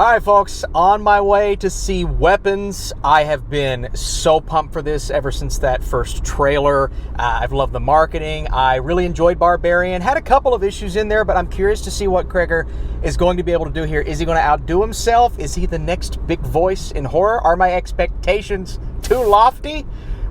All right, folks, on my way to see Weapons. I have been so pumped for this ever since that first trailer. I've loved the marketing. I really enjoyed Barbarian. Had a couple of issues in there, but I'm curious to see what Cregger is going to be able to do here. Is he going to outdo himself? Is he the next big voice in horror? Are my expectations too lofty?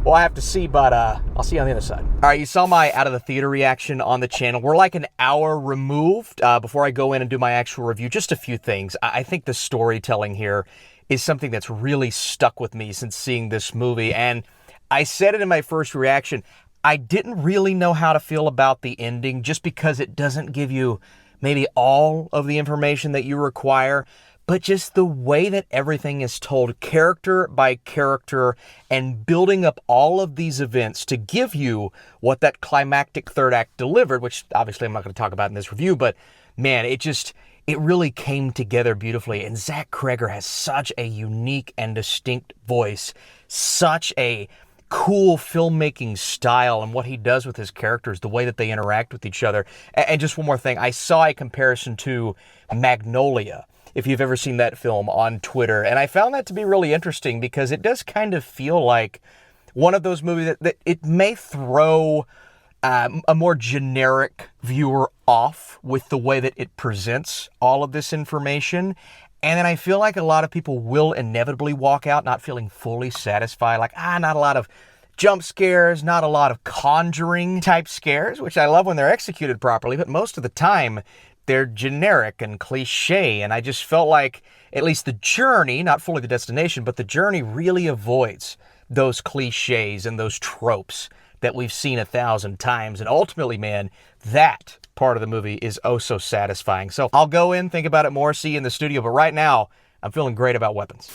Well, I have to see, but I'll see you on the other side. All right, you saw my out of the theater reaction on the channel. We're like an hour removed. Before I go in and do my actual review, just a few things. I think the storytelling here is something that's really stuck with me since seeing this movie. And I said it in my first reaction. I didn't really know how to feel about the ending just because it doesn't give you maybe all of the information that you require, but just the way that everything is told character by character and building up all of these events to give you what that climactic third act delivered, which obviously I'm not going to talk about in this review, but man, it really came together beautifully. And Zach Cregger has such a unique and distinct voice, such a cool filmmaking style, and what he does with his characters, the way that they interact with each other. And just one more thing, I saw a comparison to Magnolia, if you've ever seen that film, on Twitter. And I found that to be really interesting because it does kind of feel like one of those movies that it may throw a more generic viewer off with the way that it presents all of this information. And then I feel like a lot of people will inevitably walk out not feeling fully satisfied. Like, not a lot of jump scares, not a lot of Conjuring type scares, which I love when they're executed properly, but most of the time they're generic and cliche, and I just felt like at least the journey, not fully the destination, but the journey really avoids those cliches and those tropes that we've seen 1,000 times. And ultimately, man, that part of the movie is oh so satisfying. So I'll go in, think about it more, see you in the studio, but right now, I'm feeling great about Weapons.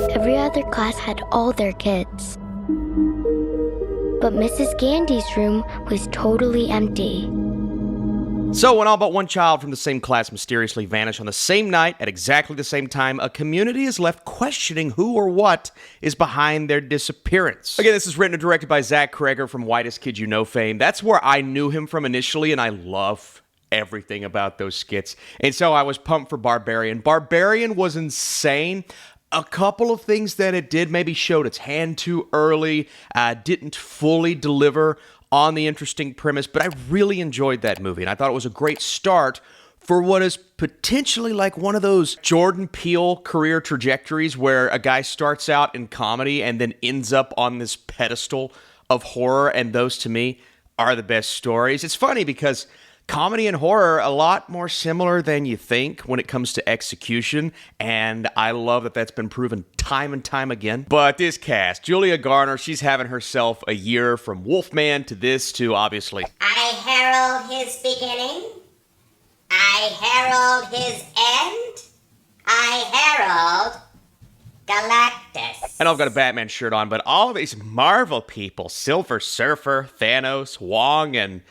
Every other class had all their kids. But Mrs. Gandy's room was totally empty. So when all but one child from the same class mysteriously vanish on the same night at exactly the same time, a community is left questioning who or what is behind their disappearance. Again, this is written and directed by Zach Cregger from Whitest Kid You Know fame. That's where I knew him from initially, and I love everything about those skits. And so I was pumped for Barbarian. Barbarian was insane. A couple of things that it did maybe showed its hand too early, didn't fully deliver on the interesting premise, but I really enjoyed that movie, and I thought it was a great start for what is potentially like one of those Jordan Peele career trajectories where a guy starts out in comedy and then ends up on this pedestal of horror, and those to me are the best stories. It's funny because comedy and horror are a lot more similar than you think when it comes to execution, and I love that that's been proven time and time again. But this cast, Julia Garner, she's having herself a year from Wolfman to this to obviously I herald his beginning, I herald his end, I herald Galactus. I know I've got a Batman shirt on, but all of these Marvel people, Silver Surfer, Thanos, Wong, and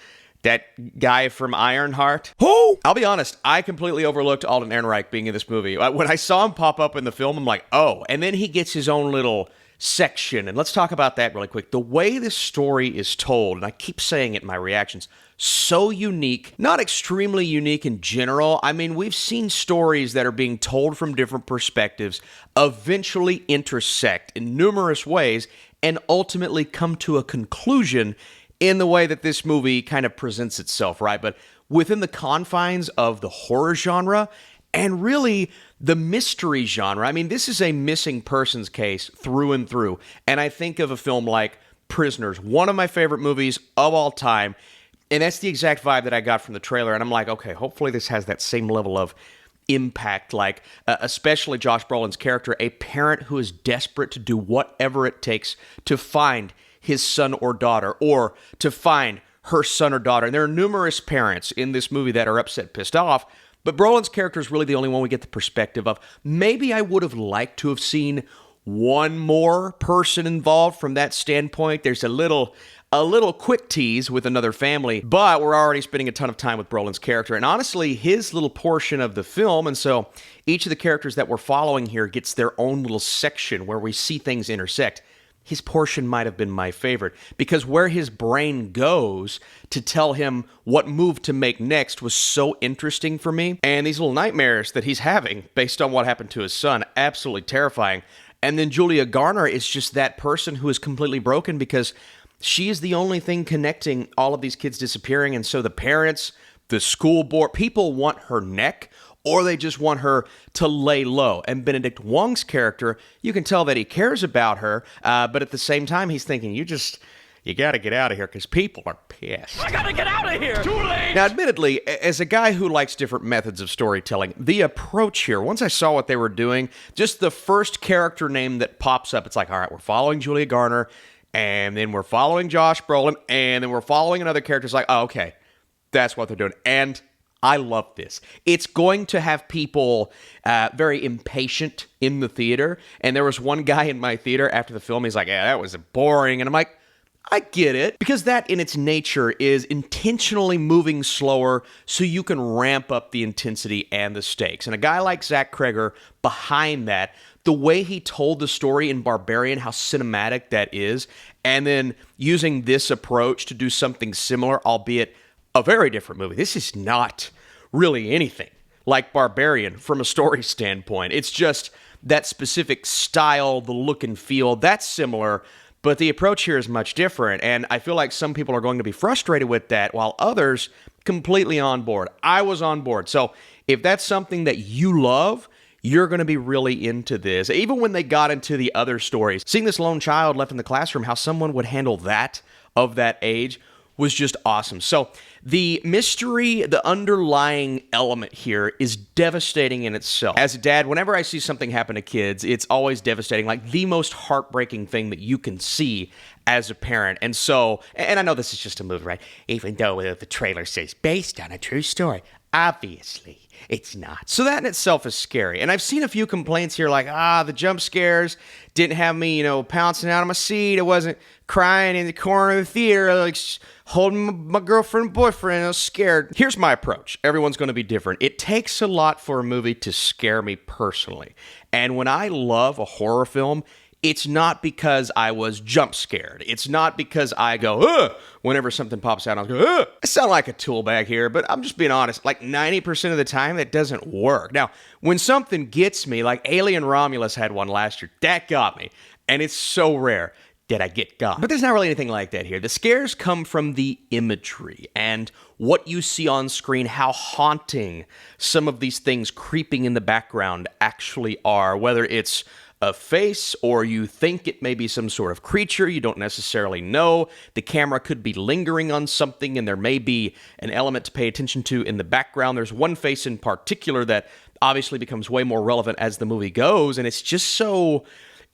that guy from Ironheart. Who? I'll be honest, I completely overlooked Alden Ehrenreich being in this movie. When I saw him pop up in the film, I'm like, oh. And then he gets his own little section. And let's talk about that really quick. The way this story is told, and I keep saying it in my reactions, so unique. Not extremely unique in general. I mean, we've seen stories that are being told from different perspectives eventually intersect in numerous ways and ultimately come to a conclusion in the way that this movie kind of presents itself, right? But within the confines of the horror genre and really the mystery genre. I mean, this is a missing persons case through and through. And I think of a film like Prisoners, one of my favorite movies of all time. And that's the exact vibe that I got from the trailer. And I'm like, okay, hopefully this has that same level of impact, like especially Josh Brolin's character, a parent who is desperate to do whatever it takes to find his son or daughter, or to find her son or daughter. And there are numerous parents in this movie that are upset, pissed off, but Brolin's character is really the only one we get the perspective of. Maybe I would have liked to have seen one more person involved from that standpoint. There's a little quick tease with another family, but we're already spending a ton of time with Brolin's character, and honestly, his little portion of the film, and so each of the characters that we're following here gets their own little section where we see things intersect. his portion might have been my favorite, because where his brain goes to tell him what move to make next was so interesting for me. And these little nightmares that he's having based on what happened to his son, absolutely terrifying. And then Julia Garner is just that person who is completely broken because she is the only thing connecting all of these kids disappearing. And so the parents, the school board, people want her neck, or they just want her to lay low. And Benedict Wong's character, you can tell that he cares about her, but at the same time, he's thinking, you gotta get out of here, because people are pissed. I gotta get out of here! Too late! Now, admittedly, as a guy who likes different methods of storytelling, the approach here, once I saw what they were doing, just the first character name that pops up, it's like, all right, we're following Julia Garner, and then we're following Josh Brolin, and then we're following another character. It's like, oh, okay, that's what they're doing. And I love this. It's going to have people very impatient in the theater. And there was one guy in my theater after the film, he's like, yeah, that was boring. And I'm like, I get it. Because that in its nature is intentionally moving slower so you can ramp up the intensity and the stakes. And a guy like Zach Cregger behind that, the way he told the story in Barbarian, how cinematic that is, and then using this approach to do something similar, albeit a very different movie. This is not really anything like Barbarian from a story standpoint. It's just that specific style, the look and feel, that's similar, but the approach here is much different. And I feel like some people are going to be frustrated with that, while others completely on board. I was on board. So if that's something that you love, you're going to be really into this. Even when they got into the other stories, seeing this lone child left in the classroom, how someone would handle that of that age was just awesome. So the mystery, the underlying element here is devastating in itself. As a dad, whenever I see something happen to kids, it's always devastating, like the most heartbreaking thing that you can see as a parent. And so, and I know this is just a movie, right? Even though the trailer says based on a true story, obviously it's not. So that in itself is scary. And I've seen a few complaints here like, the jump scares didn't have me, pouncing out of my seat. I wasn't crying in the corner of the theater, like holding my girlfriend and boyfriend. I was scared. Here's my approach. Everyone's going to be different. It takes a lot for a movie to scare me personally. And when I love a horror film, it's not because I was jump scared. It's not because I go, ugh, whenever something pops out, I'll go, ugh. I sound like a tool bag here, but I'm just being honest. Like 90% of the time, that doesn't work. Now, when something gets me, like Alien Romulus had one last year, that got me. And it's so rare that I get got. But there's not really anything like that here. The scares come from the imagery and what you see on screen, how haunting some of these things creeping in the background actually are, whether it's a face, or you think it may be some sort of creature you don't necessarily know. The camera could be lingering on something, and there may be an element to pay attention to in the background. There's one face in particular that obviously becomes way more relevant as the movie goes, and it's just so...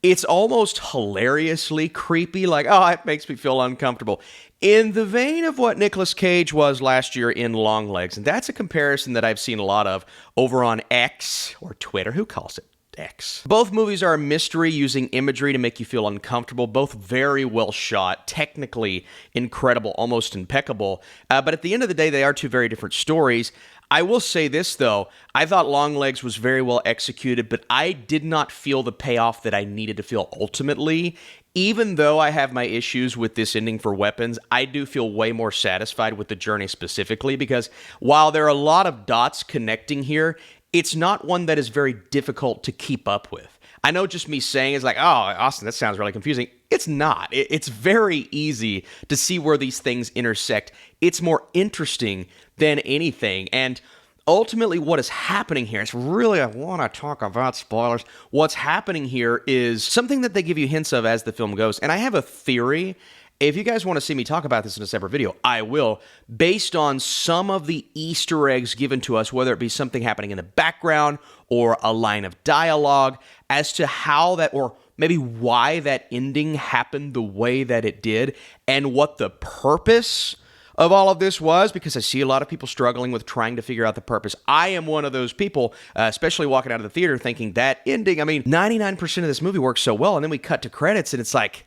It's almost hilariously creepy, like, oh, it makes me feel uncomfortable. In the vein of what Nicolas Cage was last year in Longlegs, and that's a comparison that I've seen a lot of over on X, or Twitter, who calls it X. Both movies are a mystery using imagery to make you feel uncomfortable, both very well shot, technically incredible, almost impeccable, but at the end of the day, they are two very different stories. I will say this, though. I thought Longlegs was very well executed, but I did not feel the payoff that I needed to feel ultimately. Even though I have my issues with this ending for Weapons, I do feel way more satisfied with the journey specifically, because while there are a lot of dots connecting here, it's not one that is very difficult to keep up with. I know just me saying is like, oh, Austin, that sounds really confusing. It's not. It's very easy to see where these things intersect. It's more interesting than anything. And ultimately what is happening here, it's really, I want to talk about spoilers. What's happening here is something that they give you hints of as the film goes. And I have a theory. If you guys want to see me talk about this in a separate video, I will, based on some of the Easter eggs given to us, whether it be something happening in the background or a line of dialogue, as to how that, or maybe why that ending happened the way that it did, and what the purpose of all of this was, because I see a lot of people struggling with trying to figure out the purpose. I am one of those people, especially walking out of the theater thinking that ending, 99% of this movie works so well, and then we cut to credits, and it's like,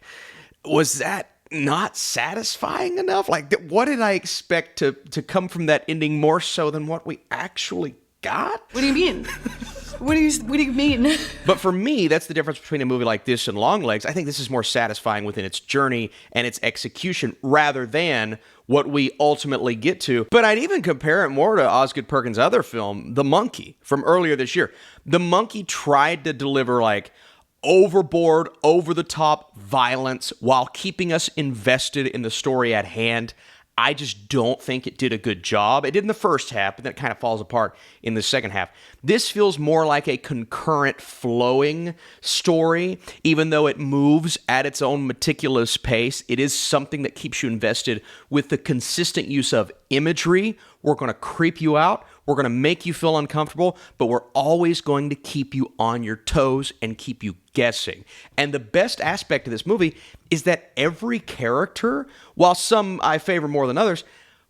was that not satisfying enough? Like, what did I expect to come from that ending more so than what we actually got? What do you mean? What do you mean? But for me, that's the difference between a movie like this and Longlegs. I think this is more satisfying within its journey and its execution rather than what we ultimately get to. But I'd even compare it more to Osgood Perkins' other film, The Monkey, from earlier this year. The Monkey tried to deliver like overboard, over-the-top violence while keeping us invested in the story at hand. I just don't think it did a good job. It did in the first half, but then it kind of falls apart in the second half. This feels more like a concurrent flowing story, even though it moves at its own meticulous pace. It is something that keeps you invested with the consistent use of imagery. We're going to creep you out. We're going to make you feel uncomfortable, but we're always going to keep you on your toes and keep you guessing. And the best aspect of this movie is that every character, while some I favor more than others,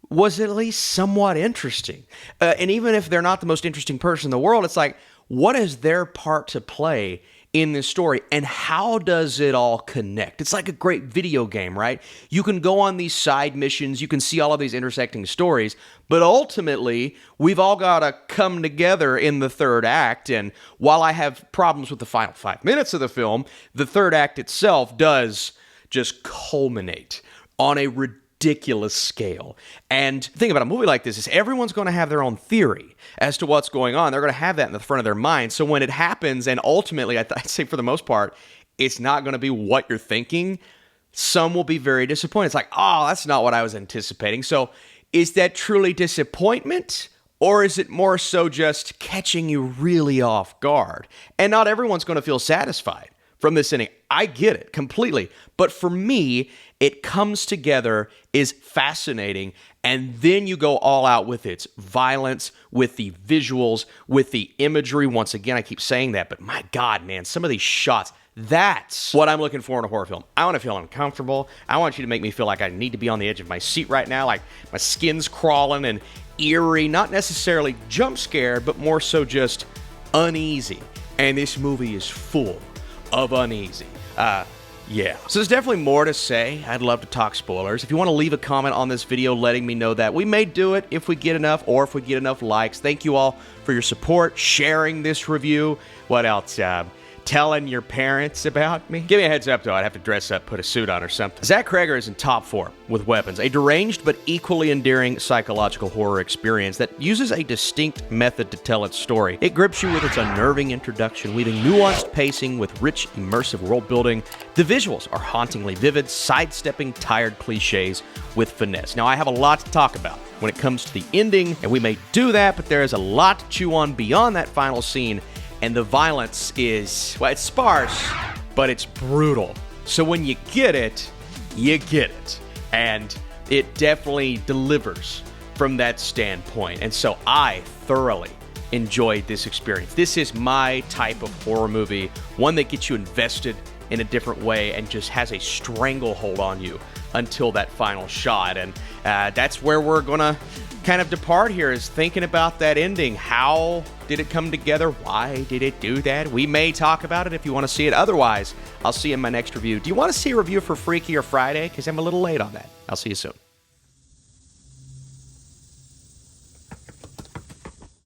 was at least somewhat interesting. And even if they're not the most interesting person in the world, it's like, what is their part to play in this story, and how does it all connect? It's like a great video game, right? You can go on these side missions, you can see all of these intersecting stories, but ultimately, we've all got to come together in the third act, and while I have problems with the final 5 minutes of the film, the third act itself does just culminate on a ridiculous scale. And the thing about a movie like this is everyone's going to have their own theory as to what's going on. They're going to have that in the front of their mind. So when it happens, and ultimately, I'd say for the most part, it's not going to be what you're thinking, some will be very disappointed. It's like, oh, that's not what I was anticipating. So is that truly disappointment? Or is it more so just catching you really off guard? And not everyone's going to feel satisfied from this ending. I get it completely. But for me, it comes together, is fascinating, and then you go all out with its violence, with the visuals, with the imagery. Once again, I keep saying that, but my God, man, some of these shots, that's what I'm looking for in a horror film. I want to feel uncomfortable. I want you to make me feel like I need to be on the edge of my seat right now, like my skin's crawling and eerie, not necessarily jump scared, but more so just uneasy. And this movie is full of uneasy. Yeah. So there's definitely more to say. I'd love to talk spoilers. If you want to leave a comment on this video letting me know that, we may do it if we get enough, or if we get enough likes. Thank you all for your support, sharing this review. What else? Telling your parents about me? Give me a heads up, though. I'd have to dress up, put a suit on or something. Zach Cregger is in top form with Weapons, a deranged but equally endearing psychological horror experience that uses a distinct method to tell its story. It grips you with its unnerving introduction, weaving nuanced pacing with rich, immersive world building. The visuals are hauntingly vivid, sidestepping tired cliches with finesse. Now, I have a lot to talk about when it comes to the ending, and we may do that, but there is a lot to chew on beyond that final scene. And the violence is, well, it's sparse, but it's brutal. So when you get it, you get it. And it definitely delivers from that standpoint. And so I thoroughly enjoyed this experience. This is my type of horror movie, one that gets you invested in a different way and just has a stranglehold on you until that final shot. And that's where we're gonna kind of depart here, is thinking about that ending. How did it come together? Why did it do that? We may talk about it if you want to see it. Otherwise, I'll see you in my next review. Do you want to see a review for Freaky or Friday? Because I'm a little late on that. I'll see you soon.